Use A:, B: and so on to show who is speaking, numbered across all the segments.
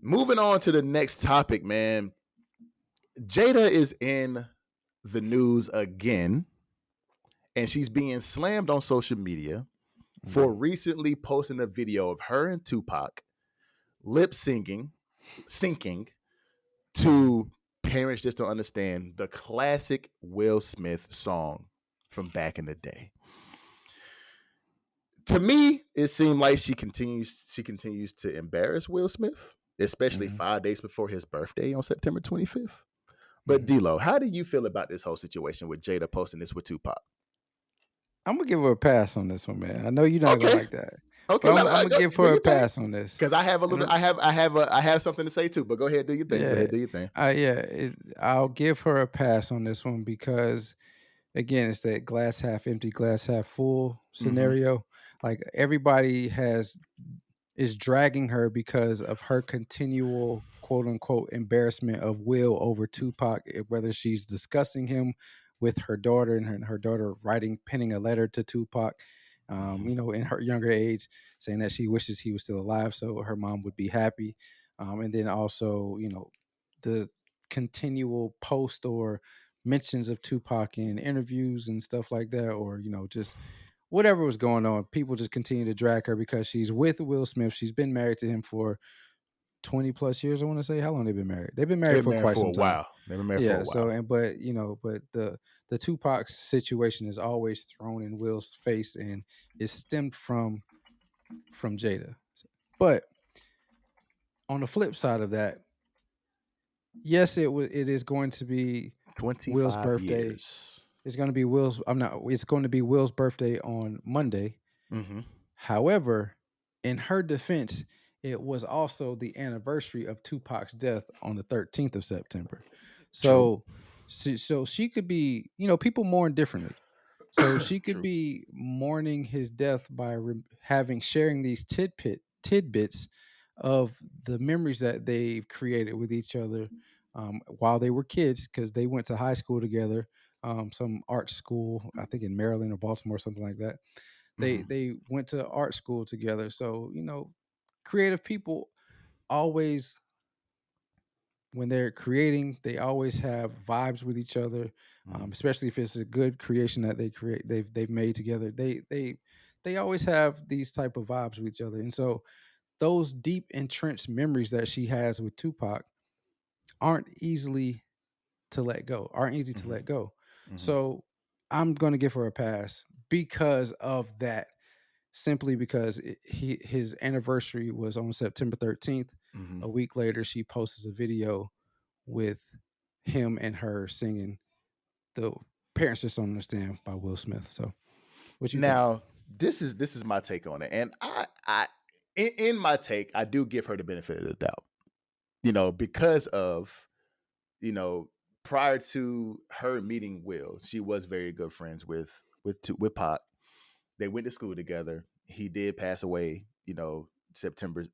A: Moving on to the next topic, man. Jada is in the news again, and she's being slammed on social media for recently posting a video of her and Tupac lip syncing to Parents Just Don't Understand, the classic Will Smith song from back in the day. To me, it seemed like she continues to embarrass Will Smith, especially 5 days before his birthday on September 25th. But D-Lo, how do you feel about this whole situation with Jada posting this with Tupac?
B: I'm gonna give her a pass on this one, man. I know you're not gonna like that,
A: Okay,
B: but I'm gonna give
A: do
B: her a
A: your thing.
B: pass on this
A: Because I have a
B: and
A: little, I have something to say too. But go ahead, do your thing. Go ahead, do your thing.
B: I'll give her a pass on this one because again, it's that glass half empty, glass half full scenario. Like everybody is dragging her because of her continual quote unquote embarrassment of Will over Tupac, whether she's discussing him with her daughter and her daughter penning a letter to Tupac, in her younger age, saying that she wishes he was still alive so her mom would be happy. And then also, the continual post or mentions of Tupac in interviews and stuff like that, or, just whatever was going on, people just continue to drag her because she's with Will Smith. She's been married to him for 20 plus years. I want to say, how long they've been married? They've been married
A: They've been
B: for
A: married
B: quite
A: for a
B: some time.
A: while. They've been married for a
B: Yeah.
A: while.
B: So, but the Tupac situation is always thrown in Will's face and is stemmed from Jada. But on the flip side of that, yes, it is going to be Will's
A: 25
B: birthday.
A: years.
B: It's going to be Will's. It's going to be Will's birthday on Monday.
A: Mm-hmm.
B: However, in her defense, it was also the anniversary of Tupac's death on the 13th of September. So, she could be, people mourn differently. So she could
A: True.
B: be mourning his death by sharing these tidbits of the memories that they've created with each other while they were kids, because they went to high school together, some art school, I think in Maryland or Baltimore, something like that. They went to art school together. So, creative people always, when they're creating, they always have vibes with each other, especially if it's a good creation that they've made together. They always have these type of vibes with each other. And so those deep entrenched memories that she has with Tupac aren't easily to let go, aren't easy to let go. So I'm going to give her a pass because of that, simply because his anniversary was on September 13th. A week later, she posts a video with him and her singing "The Parents Just Don't Understand" by Will Smith. So, what you think?
A: Now, this is my take on it, and in my take, I do give her the benefit of the doubt. Because of prior to her meeting Will, she was very good friends with Pac. They went to school together. He did pass away, September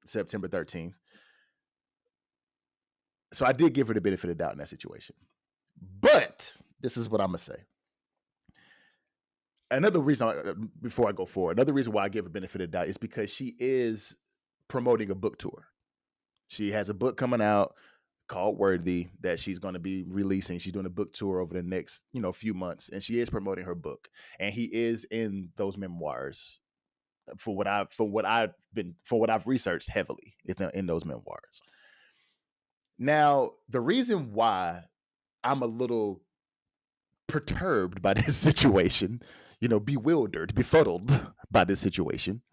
A: 13th. So I did give her the benefit of the doubt in that situation. But this is what I'm gonna say. Another reason, before I go forward, another reason why I give her benefit of the doubt is because she is promoting a book tour. She has a book coming out called Worthy that she's going to be releasing. She's doing a book tour over the next, few months, and she is promoting her book. And he is in those memoirs for what I've researched heavily in those memoirs. Now, the reason why I'm a little perturbed by this situation, bewildered, befuddled by this situation,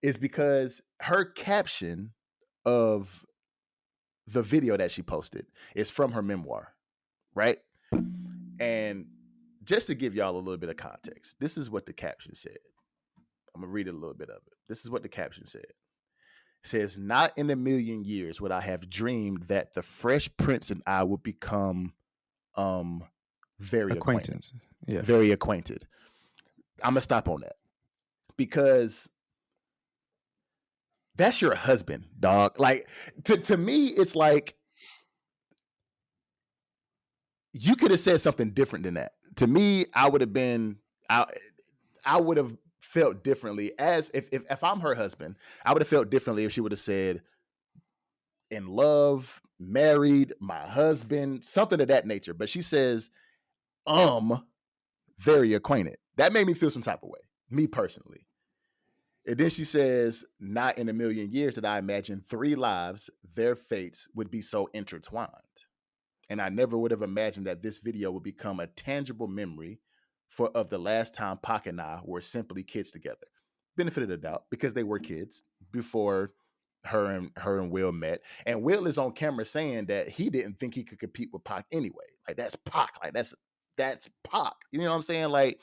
A: is because her caption of the video that she posted is from her memoir, right? And just to give y'all a little bit of context, this is what the caption said. I'm gonna read a little bit of it. This is what the caption said. It says, "Not in a million years would I have dreamed that the Fresh Prince and I would become very acquainted.
B: Yeah.
A: Very acquainted." I'm gonna stop on that because that's your husband, dog. Like to me, it's like you could have said something different than that. To me, I would have felt differently as if I'm her husband. I would have felt differently if she would have said, in love, married, my husband, something of that nature. But she says, very acquainted. That made me feel some type of way, me personally. And then she says, not in a million years did I imagine 3 lives, their fates would be so intertwined. And I never would have imagined that this video would become a tangible memory of the last time Pac and I were simply kids together. Benefit of the doubt, because they were kids before her and Will met. And Will is on camera saying that he didn't think he could compete with Pac anyway. Like, that's Pac. Like, that's Pac. You know what I'm saying? Like,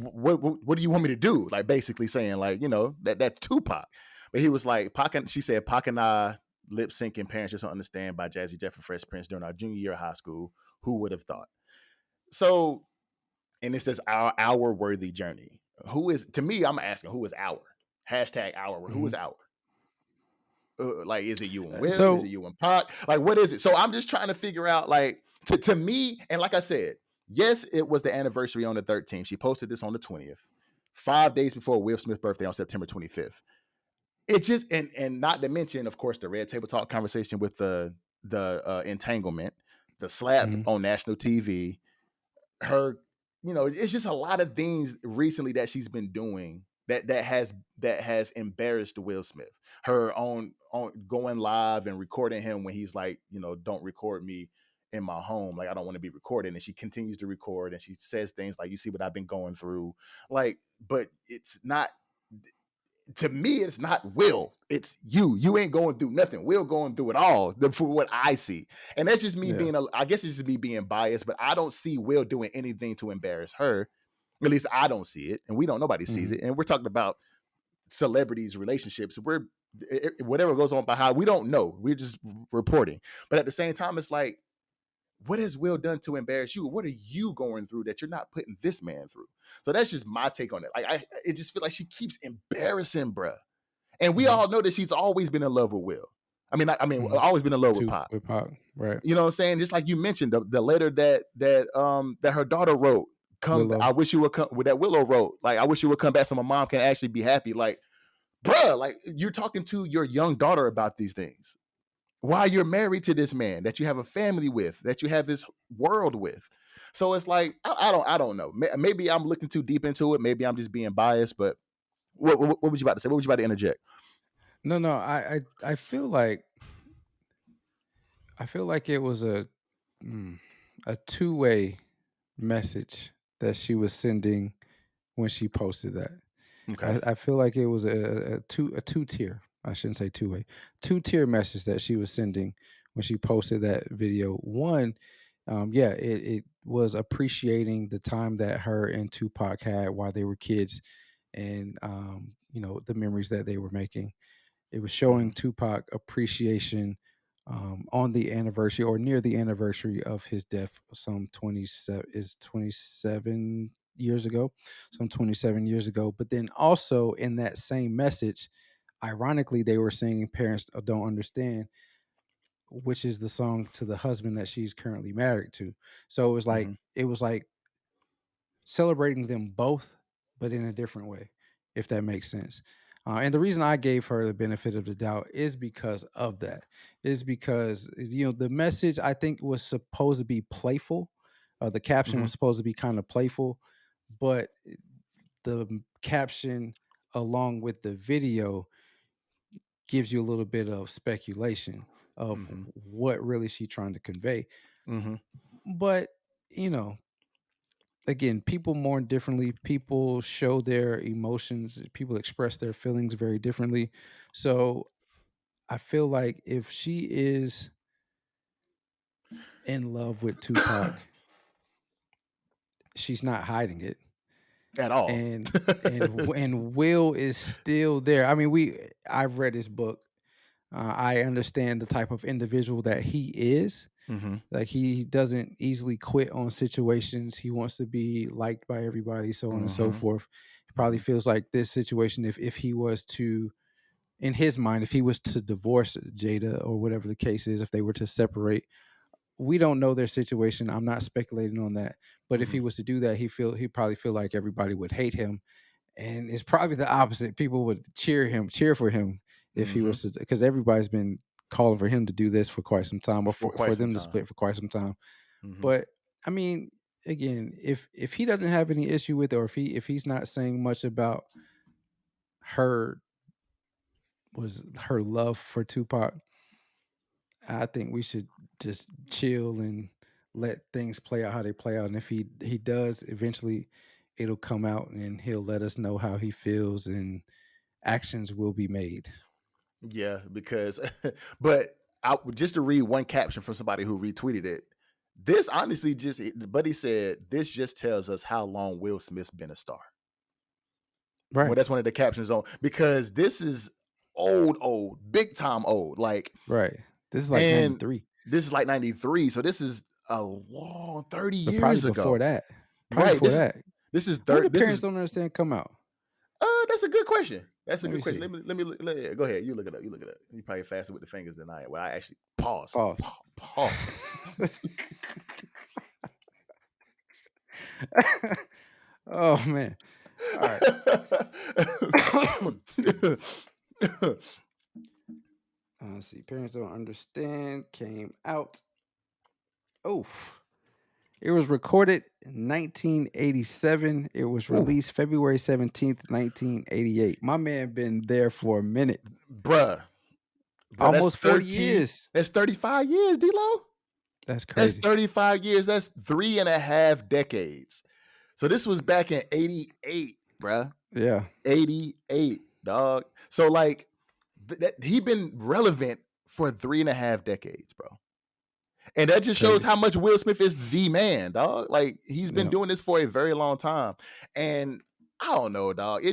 A: what do you want me to do? Like, basically saying, like, that's Tupac. But he was like, she said, Pac and I lip syncing Parents Just Don't Understand by Jazzy Jeff and Fresh Prince during our junior year of high school. Who would have thought? So, and it says our worthy journey. Who is, to me, I'm asking, who is our? Hashtag our. Who is
B: Mhm.
A: our? Like, is it you and Will? Is it
B: So
A: you and Pac? Like, what is it? So I'm just trying to figure out, like, to me, and like I said, yes, it was the anniversary on the 13th. She posted this on the 20th, 5 days before Will Smith's birthday on September 25th. It's just, and not to mention, of course, the Red Table Talk conversation with the entanglement, the slap
B: mhm.
A: on national TV, her, it's just a lot of things recently that she's been doing that has embarrassed Will Smith. Her on going live and recording him when he's like, don't record me in my home, like I don't want to be recorded, and she continues to record and she says things like, you see what I've been going through, like, but it's not, to me, it's not Will. It's you. You ain't going through nothing. Will going through it all, for what I see. And that's just me
B: Yeah.
A: I guess it's just me being biased, but I don't see Will doing anything to embarrass her. At least I don't see it. And nobody sees
B: Mhm.
A: it. And we're talking about celebrities' relationships. Whatever goes on behind, we don't know. We're just reporting. But at the same time, it's like, what has Will done to embarrass you? What are you going through that you're not putting this man through? So that's just my take on it. Like, it just feel like she keeps embarrassing bruh. And we
B: Mhm.
A: all know that she's always been in love with Will.
B: Mhm.
A: Always been in love with
B: To
A: Pop.
B: with Pac, right?
A: You know what I'm saying? Just like you mentioned, the letter that her daughter wrote.
B: Willow.
A: I wish you would come, with that Willow wrote. Like, I wish you would come back so my mom can actually be happy. Like, bruh, like, you're talking to your young daughter about these things while you're married to this man that you have a family with, that you have this world with. So it's like, I don't know. Maybe I'm looking too deep into it. Maybe I'm just being biased. But what would you about to say? What would you about to interject?
B: No, no. I feel like it was mm, a two-way message that she was sending when she posted that.
A: Okay.
B: I feel like it was a two tier. I shouldn't say two-way. Two-tier message that she was sending when she posted that video. One, yeah, it was appreciating the time that her and Tupac had while they were kids, and the memories that they were making. It was
A: Mm-hmm.
B: showing Tupac appreciation on the anniversary or near the anniversary of his death, some 27 years ago, some 27 years ago. But then also in that same message, ironically, they were singing "Parents Don't Understand," which is the song to the husband that she's currently married to. So
A: Mm-hmm.
B: it was like celebrating them both, but in a different way, if that makes sense. And the reason I gave her the benefit of the doubt is because of that. Is because the message I think was supposed to be playful. The caption
A: Mm-hmm.
B: was supposed to be kind of playful, but the caption along with the video gives you a little bit of speculation of
A: Mm-hmm.
B: what really she trying to convey.
A: Mm-hmm.
B: But you know, again, people mourn differently. People show their emotions. People express their feelings very differently. So I feel like if she is in love with Tupac, she's not hiding it.
A: At all.
B: And Will is still there. I mean, I've read his book. I understand the type of individual that he is.
A: Mm-hmm.
B: Like he doesn't easily quit on situations. He wants to be liked by everybody, so on and so
A: Mm-hmm.
B: forth. He probably
A: Mm-hmm.
B: feels like this situation, if he was to, in his mind, if he was to divorce Jada or whatever the case is, if they were to separate, we don't know their situation. I'm not speculating on that. But if
A: Mm-hmm.
B: he was to do that, he probably feel like everybody would hate him. And it's probably the opposite. People would cheer for him if he was to, because everybody's been calling for him to do this for quite some time, or
A: For
B: for
A: quite some
B: them to
A: time.
B: split for quite some time.
A: Hmm.
B: But I mean, again, if he doesn't have any issue with it, or if he's not saying much about her her love for Tupac, I think we should just chill and let things play out how they play out. And if he does, eventually it'll come out and he'll let us know how he feels, and actions will be made.
A: Yeah, because, but just to read one caption from somebody who retweeted it, this honestly just, Buddy said, this just tells us how long Will Smith's been a star. Well,
B: Right.
A: that's one of the captions on, because this is old, big time old. Like,
B: Right. This is like
A: and
B: 93.
A: this is like 93. So this is a long 30
B: But probably
A: years
B: before
A: ago.
B: that. Probably
A: Right.
B: before that.
A: This is
B: When
A: third.
B: did
A: This
B: Parents
A: is,
B: Don't Understand come out?
A: that's a good question. That's a
B: Let me
A: good question.
B: see.
A: Go ahead. You look it up. You look it up. You probably faster with the fingers than I am. Well, I actually pause.
B: Pause.
A: Pause.
B: Oh man. All right. Let's see. Parents Don't Understand came out. Oh, it was recorded in 1987. It was
A: Ooh,
B: released February 17th, 1988. My man been there for a minute.
A: bruh. That's
B: Almost 40
A: 13.
B: years.
A: That's 35 years, D-Lo.
B: That's
A: That's
B: crazy.
A: 35 years. That's 3.5 decades. So this was back in 88, bruh.
B: Yeah.
A: 88, dog. So like he been relevant for 3.5 decades, bro. And that just shows
B: Crazy.
A: how much Will Smith is the man, dog. Like he's been
B: Yeah.
A: doing this for a very long time. And I don't know, dog.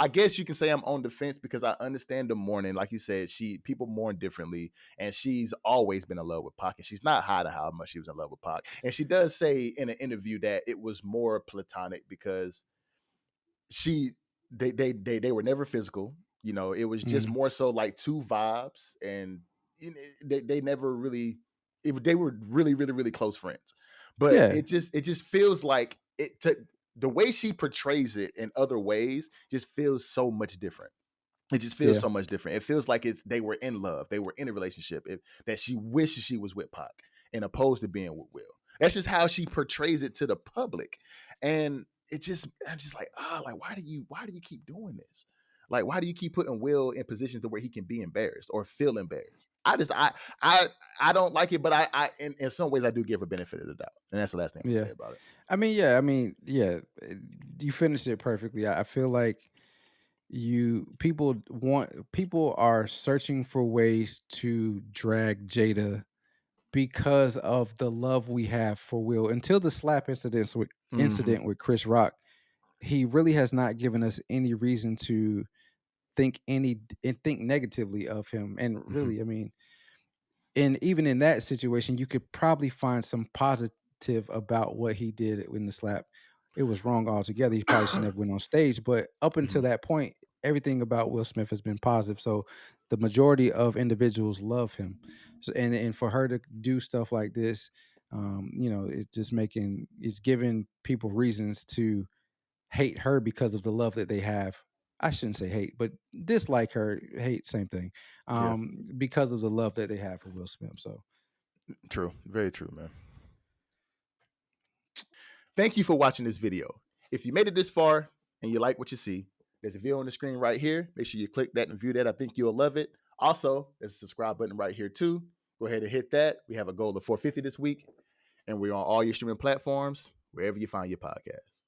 A: I guess you can say I'm on the fence because I understand the mourning. Like you said, people mourn differently, and she's always been in love with Pac, and she's not hiding how much she was in love with Pac. And she does say in an interview that it was more platonic because she they were never physical. It was just
B: Mhm.
A: more so like two vibes, and they never really. They were really, really, really close friends, but
B: Yeah.
A: it just feels like the way she portrays it in other ways just feels so much different. It just feels
B: Yeah.
A: so much different. It feels like they were in love, they were in a relationship, that she wishes she was with Pac, and opposed to being with Will. That's just how she portrays it to the public, and I'm just like, like why do you keep doing this? Like, why do you keep putting Will in positions to where he can be embarrassed or feel embarrassed? I don't like it, but in some ways I do give her benefit of the doubt, and that's the last thing I'm gonna
B: Yeah.
A: say about it.
B: Yeah. You finished it perfectly. I feel like people are searching for ways to drag Jada because of the love we have for Will. Until the slap
A: Mm-hmm.
B: incident with Chris Rock, he really has not given us any reason to think negatively of him. And
A: Mm-hmm.
B: really, I mean, and even in that situation, you could probably find some positive about what he did in the slap. It was wrong altogether. He probably should never went on stage. But up until
A: Mm-hmm.
B: that point, everything about Will Smith has been positive. So the majority of individuals love him. So, and for her to do stuff like this, it's giving people reasons to hate her because of the love that they have. I shouldn't say hate, but dislike her, hate, same thing.
A: Yeah,
B: Because of the love that they have for Will Smith. So
A: true, very true, man. Thank you for watching this video. If you made it this far and you like what you see, there's a video on the screen right here. Make sure you click that and view that. I think you'll love it. Also, there's a subscribe button right here too. Go ahead and hit that. We have a goal of 450 this week, and we're on all your streaming platforms, wherever you find your podcasts.